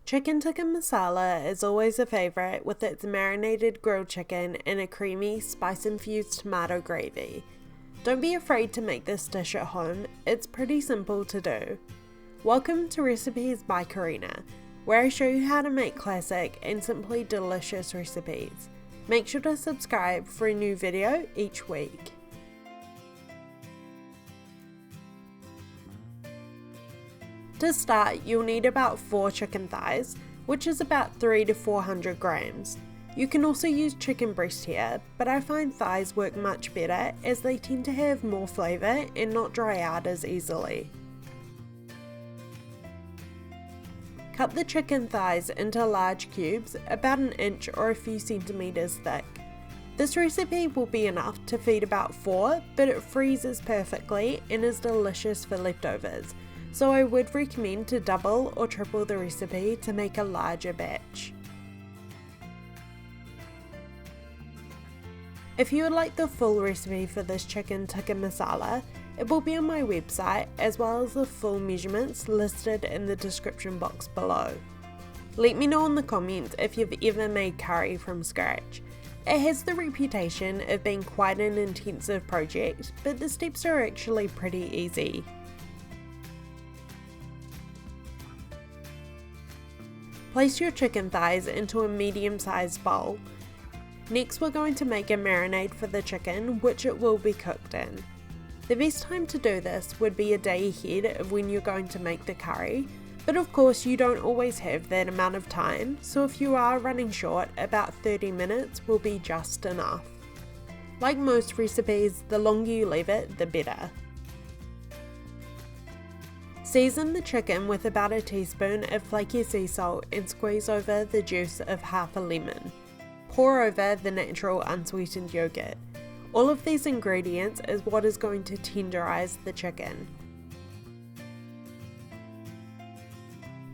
Chicken Tikka Masala is always a favourite with its marinated grilled chicken and a creamy, spice-infused tomato gravy. Don't be afraid to make this dish at home, it's pretty simple to do. Welcome to Recipes by Carina, where I show you how to make classic and simply delicious recipes. Make sure to subscribe for a new video each week. To start, you'll need about 4 chicken thighs, which is about 300 to 400 grams. You can also use chicken breast here, but I find thighs work much better as they tend to have more flavour and not dry out as easily. Cut the chicken thighs into large cubes, about an inch or a few centimetres thick. This recipe will be enough to feed about 4, but it freezes perfectly and is delicious for leftovers, so I would recommend to double or triple the recipe to make a larger batch. If you would like the full recipe for this chicken tikka masala, it will be on my website as well as the full measurements listed in the description box below. Let me know in the comments if you've ever made curry from scratch. It has the reputation of being quite an intensive project, but the steps are actually pretty easy. Place your chicken thighs into a medium-sized bowl. Next, we're going to make a marinade for the chicken, which it will be cooked in. The best time to do this would be a day ahead of when you're going to make the curry, but of course you don't always have that amount of time, so if you are running short, about 30 minutes will be just enough. Like most recipes, the longer you leave it, the better. Season the chicken with about a teaspoon of flaky sea salt and squeeze over the juice of half a lemon. Pour over the natural unsweetened yogurt. All of these ingredients is what is going to tenderize the chicken.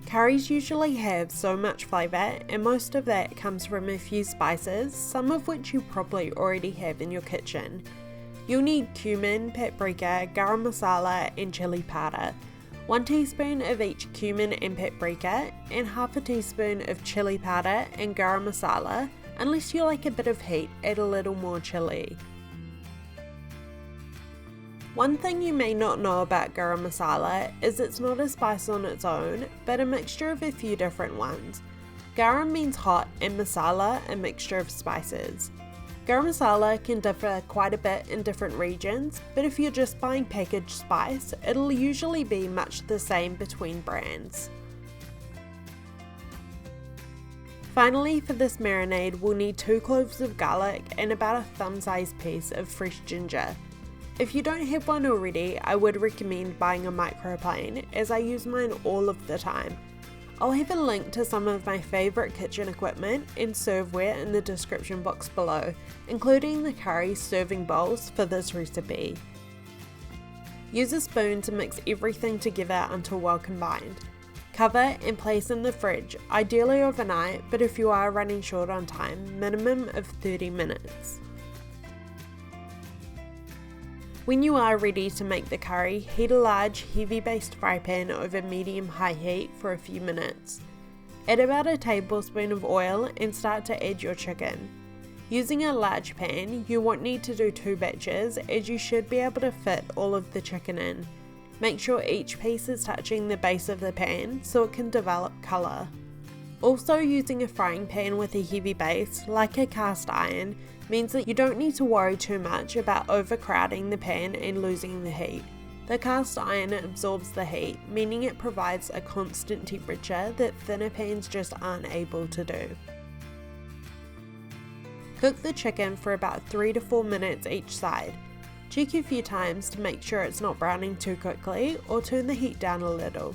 Curries usually have so much flavour, and most of that comes from a few spices, some of which you probably already have in your kitchen. You'll need cumin, paprika, garam masala and chilli powder. 1 teaspoon of each cumin and paprika, and half a teaspoon of chilli powder and garam masala. Unless you like a bit of heat, add a little more chilli. One thing you may not know about garam masala is it's not a spice on its own, but a mixture of a few different ones. Garam means hot and masala a mixture of spices. Garam masala can differ quite a bit in different regions, but if you're just buying packaged spice, it'll usually be much the same between brands. Finally, for this marinade, we'll need 2 cloves of garlic and about a thumb-sized piece of fresh ginger. If you don't have one already, I would recommend buying a microplane, as I use mine all of the time. I'll have a link to some of my favourite kitchen equipment and serveware in the description box below, including the curry serving bowls for this recipe. Use a spoon to mix everything together until well combined. Cover and place in the fridge, ideally overnight, but if you are running short on time, minimum of 30 minutes. When you are ready to make the curry, heat a large, heavy-based fry pan over medium-high heat for a few minutes. Add about a tablespoon of oil and start to add your chicken. Using a large pan, you won't need to do 2 batches, as you should be able to fit all of the chicken in. Make sure each piece is touching the base of the pan so it can develop colour. Also, using a frying pan with a heavy base, like a cast iron, means that you don't need to worry too much about overcrowding the pan and losing the heat. The cast iron absorbs the heat, meaning it provides a constant temperature that thinner pans just aren't able to do. Cook the chicken for about 3 to 4 minutes each side. Check a few times to make sure it's not browning too quickly, or turn the heat down a little.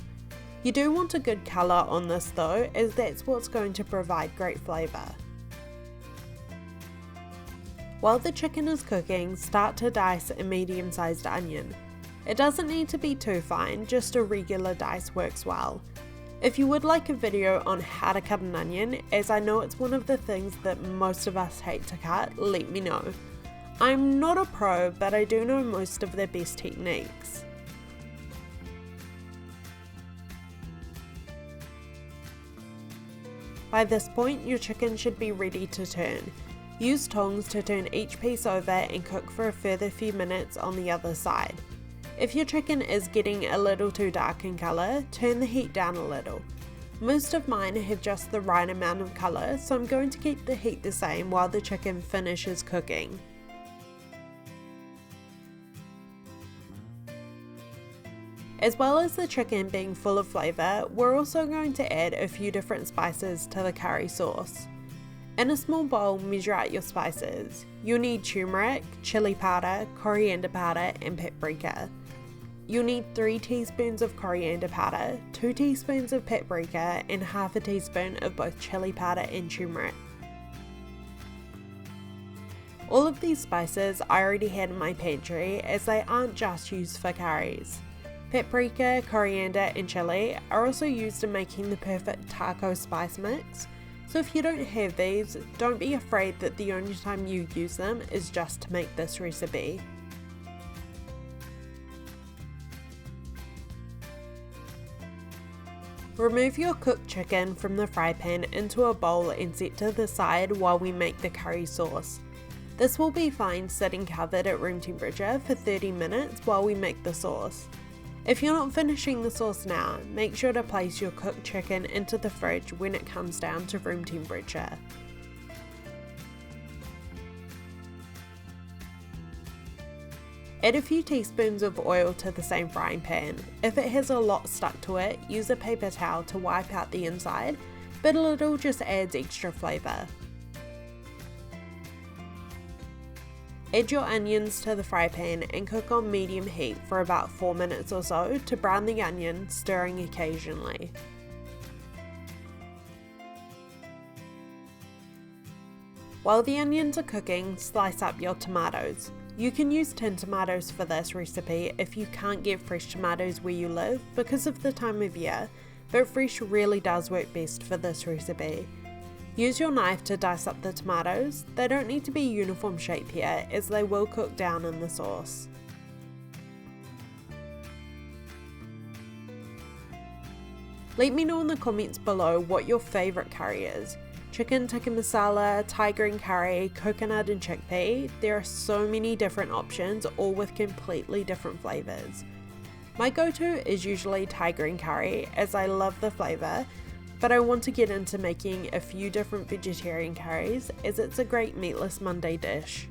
You do want a good colour on this though, as that's what's going to provide great flavour. While the chicken is cooking, start to dice a medium-sized onion. It doesn't need to be too fine, just a regular dice works well. If you would like a video on how to cut an onion, as I know it's one of the things that most of us hate to cut, let me know. I'm not a pro, but I do know most of the best techniques. By this point, your chicken should be ready to turn. Use tongs to turn each piece over and cook for a further few minutes on the other side. If your chicken is getting a little too dark in colour, turn the heat down a little. Most of mine have just the right amount of colour, so I'm going to keep the heat the same while the chicken finishes cooking. As well as the chicken being full of flavour, we're also going to add a few different spices to the curry sauce. In a small bowl, measure out your spices. You'll need turmeric, chilli powder, coriander powder and paprika. You'll need 3 teaspoons of coriander powder, 2 teaspoons of paprika and half a teaspoon of both chilli powder and turmeric. All of these spices I already had in my pantry as they aren't just used for curries. Paprika, coriander and chilli are also used in making the perfect taco spice mix, so if you don't have these, don't be afraid that the only time you use them is just to make this recipe. Remove your cooked chicken from the fry pan into a bowl and set to the side while we make the curry sauce. This will be fine sitting covered at room temperature for 30 minutes while we make the sauce. If you're not finishing the sauce now, make sure to place your cooked chicken into the fridge when it comes down to room temperature. Add a few teaspoons of oil to the same frying pan. If it has a lot stuck to it, use a paper towel to wipe out the inside, but a little just adds extra flavour. Add your onions to the fry pan and cook on medium heat for about 4 minutes or so to brown the onion, stirring occasionally. While the onions are cooking, slice up your tomatoes. You can use tin tomatoes for this recipe if you can't get fresh tomatoes where you live because of the time of year, but fresh really does work best for this recipe. Use your knife to dice up the tomatoes. They don't need to be uniform shape here as they will cook down in the sauce. Let me know in the comments below what your favourite curry is. Chicken Tikka Masala, Thai green curry, coconut and chickpea. There are so many different options, all with completely different flavours. My go-to is usually Thai green curry as I love the flavour, but I want to get into making a few different vegetarian curries as it's a great meatless Monday dish.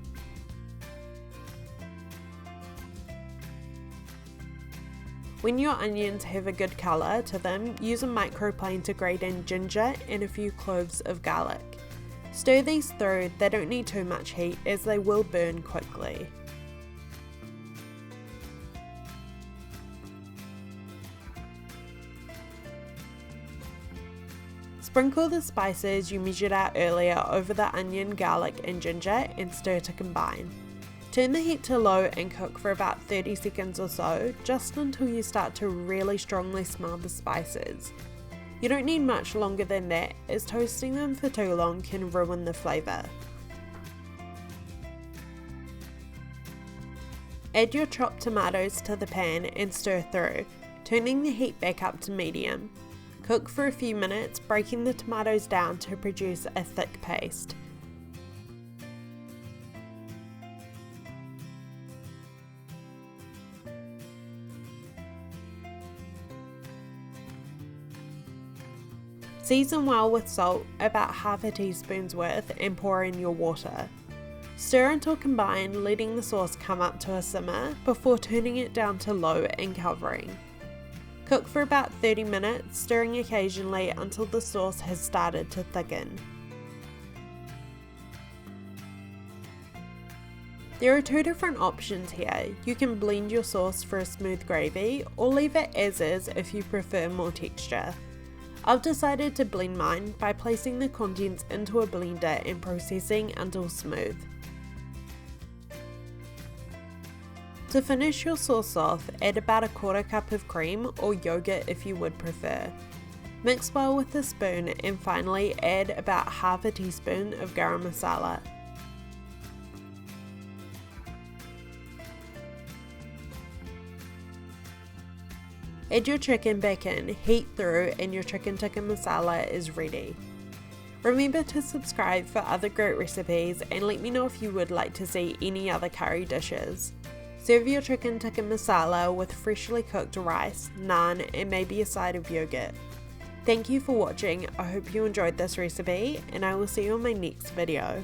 When your onions have a good colour to them, use a microplane to grate in ginger and a few cloves of garlic. Stir these through, they don't need too much heat as they will burn quickly. Sprinkle the spices you measured out earlier over the onion, garlic and ginger and stir to combine. Turn the heat to low and cook for about 30 seconds or so, just until you start to really strongly smell the spices. You don't need much longer than that, as toasting them for too long can ruin the flavour. Add your chopped tomatoes to the pan and stir through, turning the heat back up to medium. Cook for a few minutes, breaking the tomatoes down to produce a thick paste. Season well with salt, about half a teaspoon's worth, and pour in your water. Stir until combined, letting the sauce come up to a simmer before turning it down to low and covering. Cook for about 30 minutes, stirring occasionally until the sauce has started to thicken. There are 2 different options here. You can blend your sauce for a smooth gravy or leave it as is if you prefer more texture. I've decided to blend mine by placing the contents into a blender and processing until smooth. To finish your sauce off, add about a 1/4 cup of cream or yogurt if you would prefer. Mix well with a spoon and finally add about half a teaspoon of Garam Masala. Add your chicken back in, heat through, and your Chicken Tikka Masala is ready. Remember to subscribe for other great recipes and let me know if you would like to see any other curry dishes. Serve your chicken tikka masala with freshly cooked rice, naan and maybe a side of yogurt. Thank you for watching. I hope you enjoyed this recipe and I will see you on my next video.